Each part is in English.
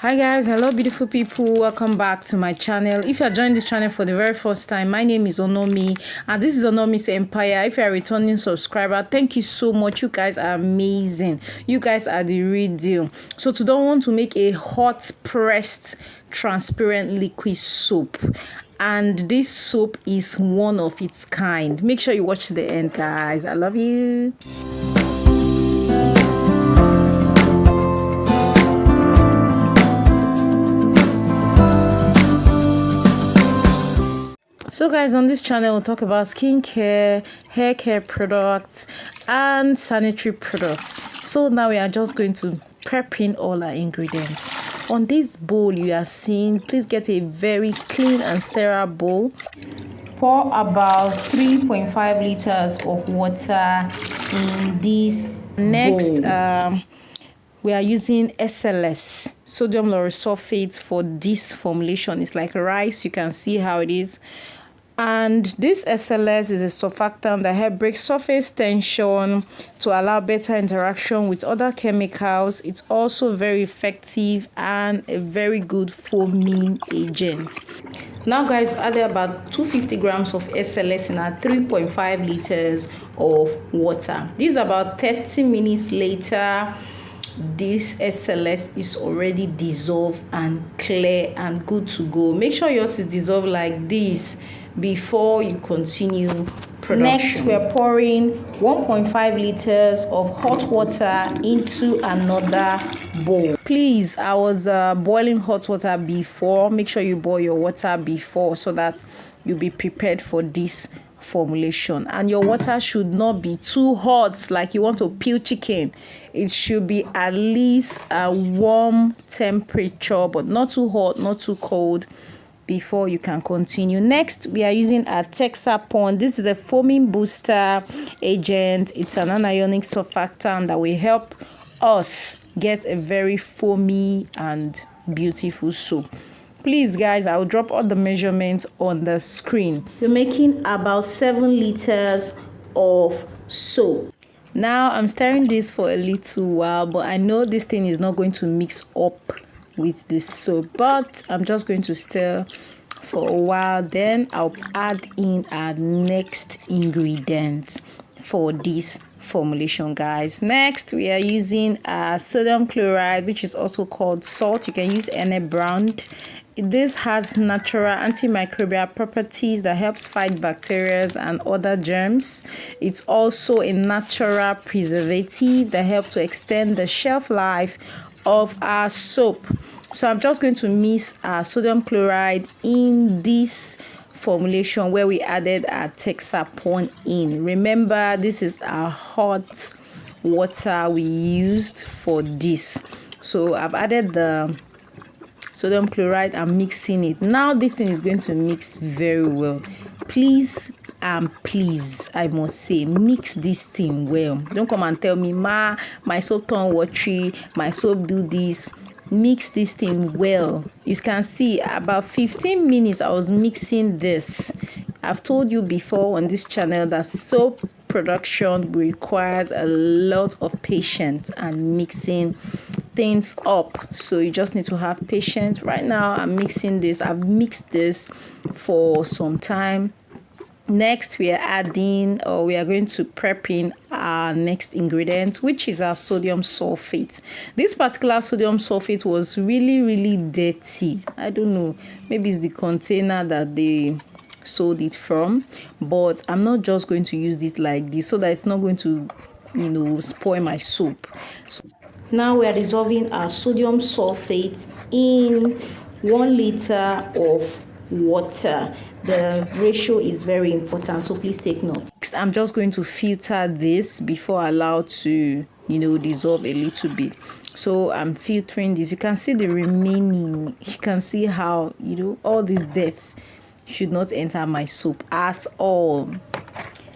Hi guys, hello beautiful people, welcome back to my channel. If you are joining this channel for the very first time, my name is Onomi and this is Onomi's Empire. If you are a returning subscriber, thank you so much. You guys are amazing. You guys are the real deal. So today I want to make a hot pressed transparent liquid soap, and this soap is one of its kind. Make sure you watch to the end, guys. I love you. So guys, on this channel we'll talk about skincare, hair care products and sanitary products. So now we are just going to prep in all our ingredients. On this bowl you are seeing, please get a very clean and sterile bowl. Pour about 3.5 liters of water in this bowl. We are using SLS, sodium lauryl sulfate, for this formulation. It's like rice, you can see how it is. And this SLS is a surfactant that helps break surface tension to allow better interaction with other chemicals. It's also very effective and a very good foaming agent. Now guys, add about 250 grams of SLS in our 3.5 liters of water. This is about 30 minutes later. This SLS is already dissolved and clear and good to go. Make sure yours is dissolved like this before you continue production. Next, we are pouring 1.5 liters of hot water into another bowl. Please, I was boiling hot water before. Make sure you boil your water before so that you'll be prepared for this formulation. And your water should not be too hot like you want to peel chicken. It should be at least a warm temperature, but not too hot, not too cold, before you can continue. Next, we are using a Texapon. This is a foaming booster agent. It's an anionic surfactant that will help us get a very foamy and beautiful soap. Please guys, I'll drop all the measurements on the screen. We're making about 7 liters of soap. Now I'm stirring this for a little while, but I know this thing is not going to mix up with this soap, but I'm just going to stir for a while. Then I'll add in our next ingredient for this formulation, guys. Next, we are using sodium chloride, which is also called salt. You can use any brand. This has natural antimicrobial properties that helps fight bacteria and other germs. It's also a natural preservative that helps to extend the shelf life of our soap. So I'm just going to mix our sodium chloride in this formulation where we added our Texapon in. Remember, this is our hot water we used for this. So I've added the sodium chloride and mixing it. Now this thing is going to mix very well. Please, I must say, mix this thing well. Don't come and tell me, ma, my soap turn watery, my soap do this. Mix this thing well. You can see about 15 minutes I was mixing this. I've told you before on this channel that soap production requires a lot of patience and mixing things up, so you just need to have patience. Right now I'm mixing this. I've mixed this for some time. Next, we are going to prep in our next ingredient, which is our sodium sulfate. This particular sodium sulfate was really dirty. I don't know, maybe it's the container that they sold it from, but I'm not just going to use it like this so that it's not going to, spoil my soap. So now we are dissolving our sodium sulfate in 1 liter of water. The ratio is very important, so please take note. Next, I'm just going to filter this before allowed to dissolve a little bit. So I'm filtering this. You can see the remaining. You can see how all this death should not enter my soap at all.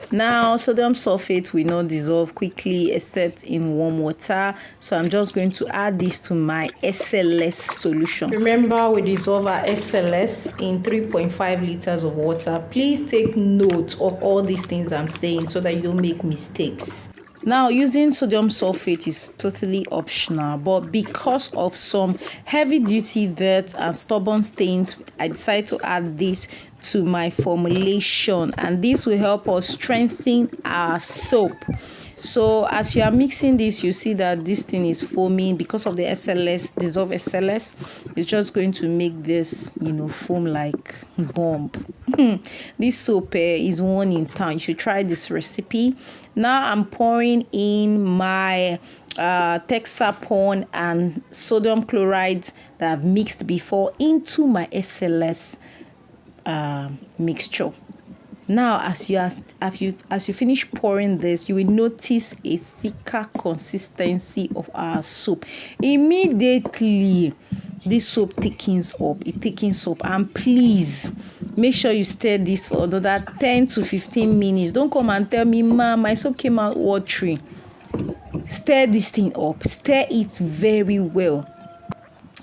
Now sodium sulfate will not dissolve quickly except in warm water, so I'm just going to add this to my SLS solution. Remember, we dissolve our SLS in 3.5 liters of water. Please take note of all these things I'm saying so that you don't make mistakes. Now, using sodium sulfate is totally optional, but because of some heavy duty dirt and stubborn stains, I decided to add this to my formulation, and this will help us strengthen our soap. So as you are mixing this, you see that this thing is foaming because of the SLS, dissolved SLS. It's just going to make this, foam like bomb. This soap is one in town. You should try this recipe. Now I'm pouring in my Texapon and sodium chloride that I've mixed before into my SLS mixture. Now, as you finish pouring this, you will notice a thicker consistency of our soap. Immediately, this soap thickens up. It thickens up, and please make sure you stir this for another 10 to 15 minutes. Don't come and tell me, "Ma, my soap came out watery." Stir this thing up. Stir it very well,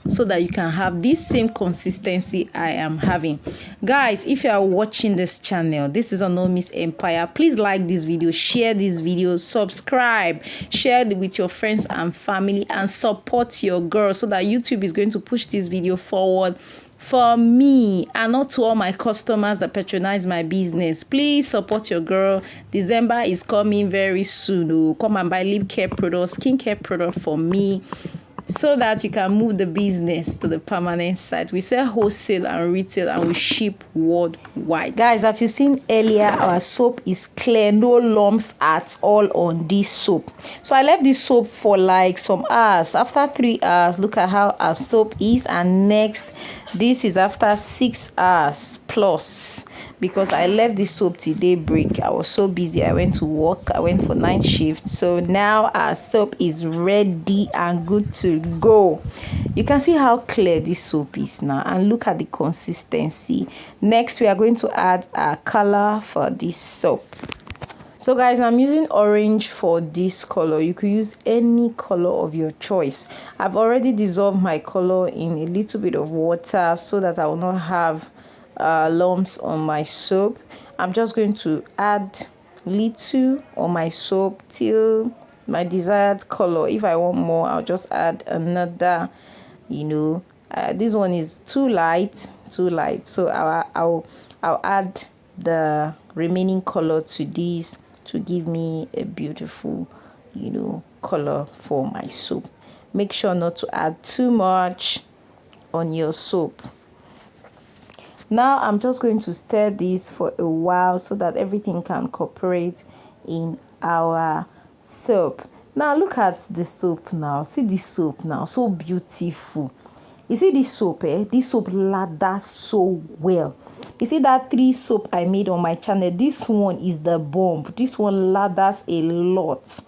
so that you can have this same consistency I am having. Guys, if you are watching this channel, this is Onomi's Empire, please like this video, share this video, subscribe, share it with your friends and family, and support your girl, so that YouTube is going to push this video forward for me and not to all my customers that patronize my business. Please support your girl. December is coming very soon. Oh, come and buy lip care products, skincare product for me, so that you can move the business to the permanent site. We sell wholesale and retail, and we ship worldwide. Guys, as you seen earlier, our soap is clear, no lumps at all on this soap. So I left this soap for like some hours. After 3 hours, look at how our soap is. And next, this is after 6 hours plus, because I left this soap till daybreak. I was so busy. I went to work. I went for night shift. So now our soap is ready and good to go. You can see how clear this soap is now, and look at the consistency. Next, we are going to add a color for this soap. So guys, I'm using orange for this color. You could use any color of your choice. I've already dissolved my color in a little bit of water so that I will not have lumps on my soap. I'm just going to add little on my soap till my desired color. If I want more, I'll just add another. This one is too light. So I'll add the remaining color to this to give me a beautiful color for my soap. Make sure not to add too much on your soap. Now I'm just going to stir this for a while so that everything can cooperate in our soap. Now look at the soap now. See this soap now, so beautiful. You see this soap, this soap lathers so well. You see that 3 soap I made on my channel? This one is the bomb. This one lathers a lot.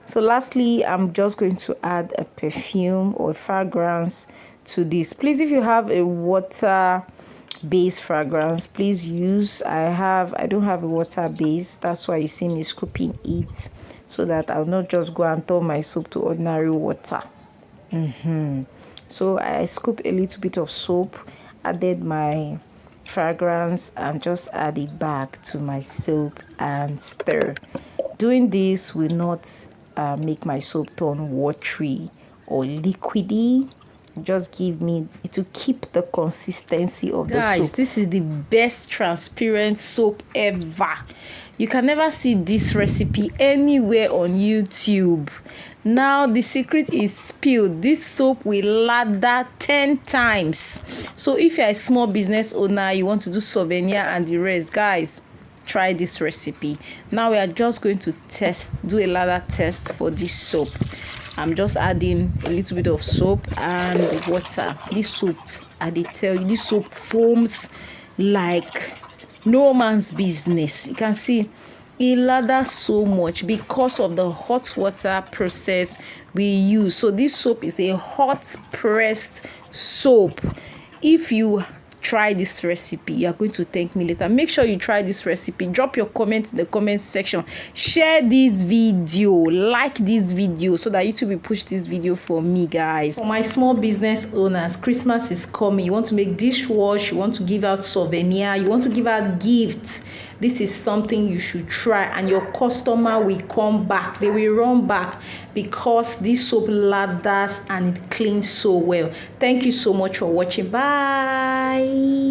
So lastly, I'm just going to add a perfume or fragrance to this. Please, if you have a water based fragrance, please use. I don't have a water base. That's why you see me scooping it, so that I'll not just go and turn my soap to ordinary water. So I scooped a little bit of soap, added my fragrance, and just add it back to my soap and stir. Doing this will not make my soap turn watery or liquidy. Just give me to keep the consistency of the soap. Guys, this is the best transparent soap ever. You can never see this recipe anywhere on YouTube. Now the secret is spilled. This soap will lather 10 times. So if you're a small business owner, you want to do souvenir and the rest, guys, try this recipe. Now we are just going to do a lather test for this soap. I'm just adding a little bit of soap and water. This soap, I did tell you, this soap foams like no man's business. You can see it lathers so much because of the hot water process we use. So this soap is a hot pressed soap. If you try this recipe, you are going to thank me later. Make sure you try this recipe. Drop your comment in the comment section. Share this video, like this video, so that YouTube will push this video for me, guys. For my small business owners, Christmas is coming. You want to make dishwash, you want to give out souvenir, you want to give out gifts. this is something you should try, and your customer will come back. They will run back because this soap lathers and it cleans so well. Thank you so much for watching. Bye.